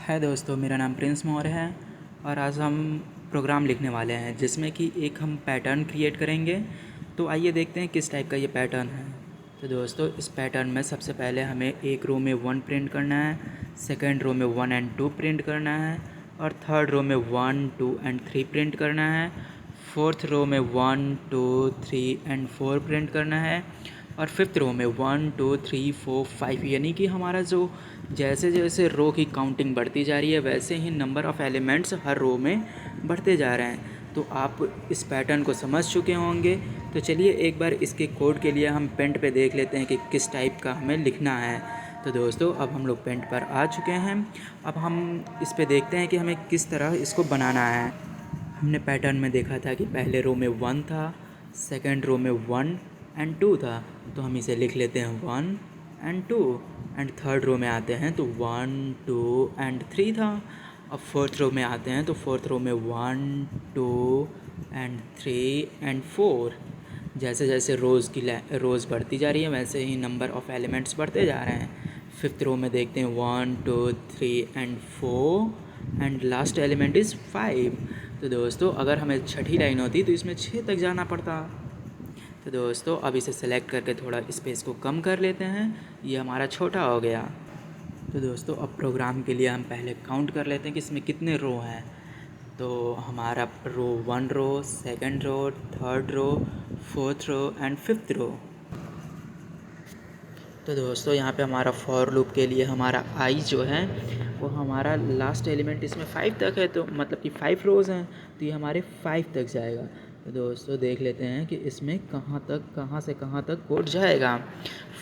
है दोस्तों, मेरा नाम प्रिंस मौर्य है और आज हम प्रोग्राम लिखने वाले हैं जिसमें कि एक हम पैटर्न क्रिएट करेंगे। तो आइए देखते हैं किस टाइप का ये पैटर्न है। तो दोस्तों, इस पैटर्न में सबसे पहले हमें एक रो में 1 प्रिंट करना है, सेकंड रो में 1 एंड 2 प्रिंट करना है और थर्ड रो में 1, 2 एंड 3 प्रिंट करना है। फोर्थ रो में 1, 2, 3 एंड 4 प्रिंट करना है और फिफ्थ रो में 1, 2, 3, 4, 5। यानी कि हमारा जो जैसे जैसे रो की काउंटिंग बढ़ती जा रही है वैसे ही नंबर ऑफ़ एलिमेंट्स हर रो में बढ़ते जा रहे हैं। तो आप इस पैटर्न को समझ चुके होंगे। तो चलिए एक बार इसके कोड के लिए हम पेंट पे देख लेते हैं कि किस टाइप का हमें लिखना है। तो दोस्तों, अब हम लोग पेंट पर आ चुके हैं। अब हम इस पे देखते हैं कि हमें किस तरह इसको बनाना है। हमने पैटर्न में देखा था कि पहले रो में 1 था, सेकंड रो में 1 एंड 2 था, तो हम इसे लिख लेते हैं 1 एंड 2। एंड थर्ड रो में आते हैं तो 1, 2 एंड 3 था। अब फोर्थ रो में आते हैं तो फोर्थ रो में 1, 2 एंड 3 एंड 4। जैसे जैसे रोज़ बढ़ती जा रही है वैसे ही नंबर ऑफ़ एलिमेंट्स बढ़ते जा रहे हैं। फिफ्थ रो में देखते हैं 1, 2, 3 and 4 and last element is 5। तो दोस्तों, अगर हमें छठी लाइन होती तो इसमें 6 तक जाना पड़ता। तो दोस्तों, अब इसे सेलेक्ट करके थोड़ा स्पेस को कम कर लेते हैं, ये हमारा छोटा हो गया। तो दोस्तों, अब प्रोग्राम के लिए हम पहले काउंट कर लेते हैं कि इसमें कितने रो हैं। तो हमारा row 1 row, second row, third row, fourth row and fifth row. तो दोस्तों, यहाँ पे हमारा फॉर लूप के लिए हमारा आई जो है वो हमारा लास्ट एलिमेंट इसमें 5 तक है, तो मतलब कि 5 रोज़ हैं तो ये हमारे 5 तक जाएगा। तो दोस्तों, देख लेते हैं कि इसमें कहाँ से कहाँ तक कोड जाएगा।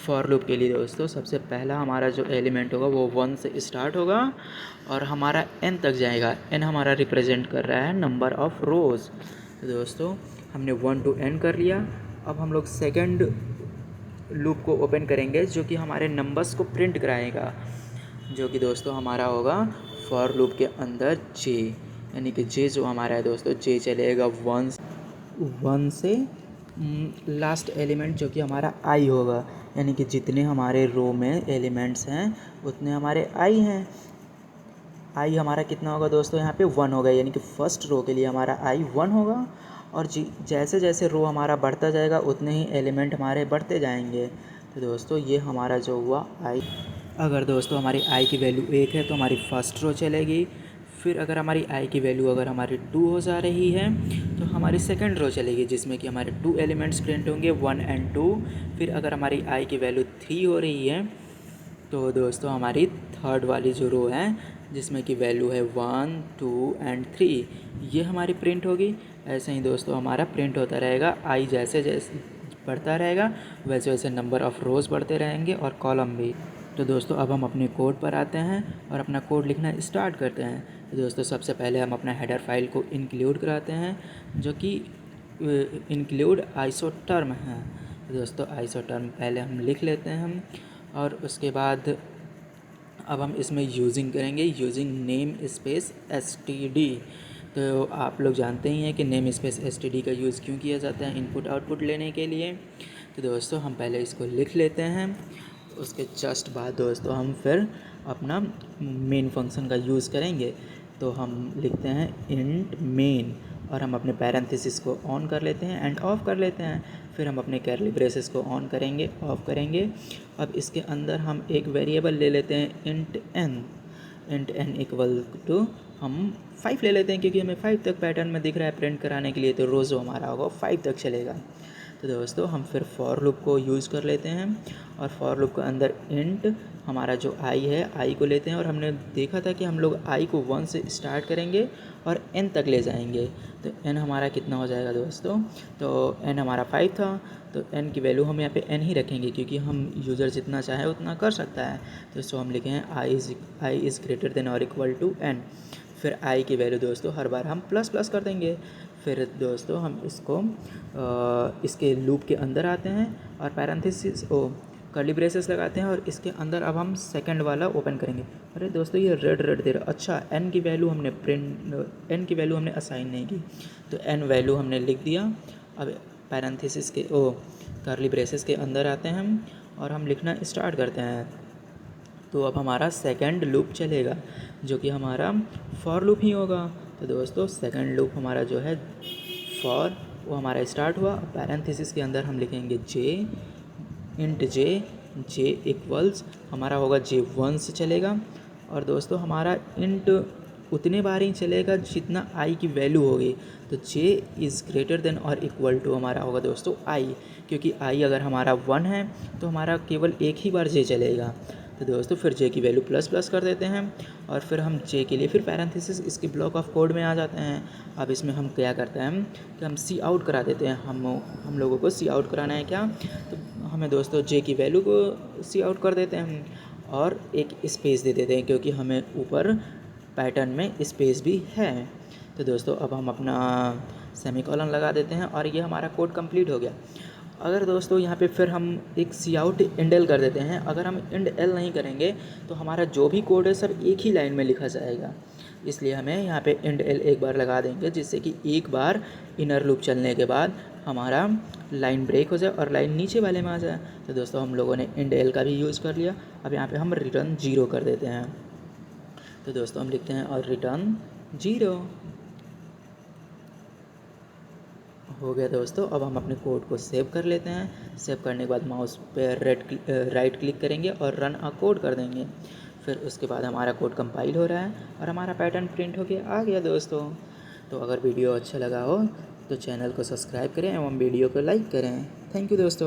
फॉर लूप के लिए दोस्तों, सबसे पहला हमारा जो एलिमेंट होगा वो 1 से स्टार्ट होगा और हमारा n तक जाएगा। n हमारा रिप्रेजेंट कर रहा है नंबर ऑफ़ रोज़। तो दोस्तों, हमने 1 to n कर लिया। अब हम लोग सेकंड लूप को ओपन करेंगे जो कि हमारे नंबर्स को प्रिंट कराएगा, जो कि दोस्तों हमारा होगा फॉर लूप के अंदर जे। यानी कि जे जो हमारा है दोस्तों, जे चलेगा 1 से लास्ट एलिमेंट जो कि हमारा आई होगा। यानी कि जितने हमारे रो में एलिमेंट्स हैं उतने हमारे आई हैं। आई हमारा कितना होगा दोस्तों, यहाँ पे 1 होगा। यानी कि फर्स्ट रो के लिए हमारा आई 1 होगा और जैसे जैसे रो हमारा बढ़ता जाएगा उतने ही एलिमेंट हमारे बढ़ते जाएंगे। तो दोस्तों, ये हमारा जो हुआ आई। अगर दोस्तों हमारी आई की वैल्यू 1 है तो हमारी फर्स्ट रो चलेगी। फिर अगर हमारी आई की वैल्यू अगर हमारी 2 हो जा रही है तो हमारी सेकंड रो चलेगी जिसमें कि हमारे 2 एलिमेंट्स प्रिंट होंगे, 1 एंड 2। फिर अगर हमारी आई की वैल्यू 3 हो रही है तो दोस्तों हमारी थर्ड वाली जो रो है जिसमें कि वैल्यू है 1, 2 एंड 3, ये हमारी प्रिंट होगी। ऐसे ही दोस्तों हमारा प्रिंट होता रहेगा। आई जैसे जैसे बढ़ता रहेगा वैसे वैसे नंबर ऑफ़ रोज़ बढ़ते रहेंगे और कॉलम भी। तो दोस्तों, अब हम अपने कोड पर आते हैं और अपना कोड लिखना स्टार्ट करते हैं। तो दोस्तों, सबसे पहले हम अपना हेडर फाइल को इंक्लूड कराते हैं जो कि इंक्लूड आइसोटर्म है। तो दोस्तों, आइसोटर्म पहले हम लिख लेते हैं हम, और उसके बाद अब हम इसमें यूजिंग करेंगे यूजिंग नेम स्पेस std। तो आप लोग जानते ही हैं कि नेम स्पेस std का यूज़ क्यों किया जाता है इनपुट आउटपुट लेने के लिए। तो दोस्तों, हम पहले इसको लिख लेते हैं। उसके जस्ट बाद दोस्तों हम फिर अपना मेन फंक्शन का यूज़ करेंगे। तो हम लिखते हैं इंट मेन और हम अपने पैरेंथेसिस को ऑन कर लेते हैं एंड ऑफ़ कर लेते हैं। फिर हम अपने कर्ली ब्रेसेस को ऑन करेंगे, ऑफ़ करेंगे। अब इसके अंदर हम एक वेरिएबल ले लेते हैं इंट n इक्वल टू हम 5 ले लेते हैं क्योंकि हमें 5 तक पैटर्न में दिख रहा है प्रिंट कराने के लिए, तो रोज़ जो हमारा होगा 5 तक चलेगा। तो दोस्तों, हम फिर फॉर लूप को यूज़ कर लेते हैं और फॉर लूप के अंदर इंट हमारा जो आई है आई को लेते हैं। और हमने देखा था कि हम लोग आई को 1 से स्टार्ट करेंगे और n तक ले जाएंगे। तो n हमारा कितना हो जाएगा दोस्तों, तो n हमारा 5 था, तो n की वैल्यू हम यहाँ पे n ही रखेंगे क्योंकि हम यूज़र जितना चाहे उतना कर सकता है। तो इसको हम लिखे हैं आई इज़ ग्रेटर देन और इक्वल टू n। फिर i की वैल्यू दोस्तों हर बार हम प्लस प्लस कर देंगे। फिर दोस्तों हम इसको इसके लूप के अंदर आते हैं और पैरेंथेसिस कर्ली ब्रेसेस लगाते हैं और इसके अंदर अब हम सेकंड वाला ओपन करेंगे। अरे दोस्तों, ये रेड दे रहा। अच्छा, n की वैल्यू हमने असाइन नहीं की, तो n वैल्यू हमने लिख दिया। अब पैरेंथेसिस के कर्ली ब्रेसेस के अंदर आते हैं हम और हम लिखना स्टार्ट करते हैं। तो अब हमारा सेकंड लूप चलेगा जो कि हमारा फॉर लूप ही होगा। तो दोस्तों सेकंड लूप हमारा जो है फॉर वो हमारा स्टार्ट हुआ। पैरेंथेसिस के अंदर हम लिखेंगे जे, इंट जे इक्वल्स हमारा होगा J1 से चलेगा। और दोस्तों हमारा इंट उतने बार ही चलेगा जितना आई की वैल्यू होगी। तो J इज़ ग्रेटर देन और इक्वल टू हमारा होगा दोस्तों आई, क्योंकि आई अगर हमारा 1 है तो हमारा केवल एक ही बार J चलेगा। तो दोस्तों फिर J की वैल्यू प्लस प्लस कर देते हैं और फिर हम J के लिए फिर पैरेंथेसिस इसकी ब्लॉक ऑफ कोड में आ जाते हैं। अब इसमें हम क्या करते हैं कि हम सी आउट करा देते हैं। हम लोगों को सी आउट कराना है क्या, तो हमें दोस्तों J की वैल्यू को सी आउट कर देते हैं और एक स्पेस दे देते हैं, क्योंकि हमें ऊपर पैटर्न में स्पेस भी है। तो दोस्तों अब हम अपना सेमीकोलन लगा देते हैं और ये हमारा कोड कंप्लीट हो गया। अगर दोस्तों यहाँ पे फिर हम एक सी आउट इंड एल कर देते हैं। अगर हम इंड एल नहीं करेंगे तो हमारा जो भी कोड है सब एक ही लाइन में लिखा जाएगा, इसलिए हमें यहाँ पे इंड एल एक बार लगा देंगे, जिससे कि एक बार इनर लूप चलने के बाद हमारा लाइन ब्रेक हो जाए और लाइन नीचे वाले में आ जाए। तो दोस्तों हम लोगों ने इंड एल का भी यूज़ कर लिया। अब यहाँ पे हम रिटर्न 0 कर देते हैं। तो दोस्तों हम लिखते हैं और रिटर्न 0 हो गया। दोस्तों अब हम अपने कोड को सेव कर लेते हैं। सेव करने के बाद माउस पे राइट क्लिक करेंगे और रन अ कोड कर देंगे। फिर उसके बाद हमारा कोड कंपाइल हो रहा है और हमारा पैटर्न प्रिंट होके आ गया दोस्तों। तो अगर वीडियो अच्छा लगा हो तो चैनल को सब्सक्राइब करें एवं वीडियो को लाइक करें। थैंक यू दोस्तों।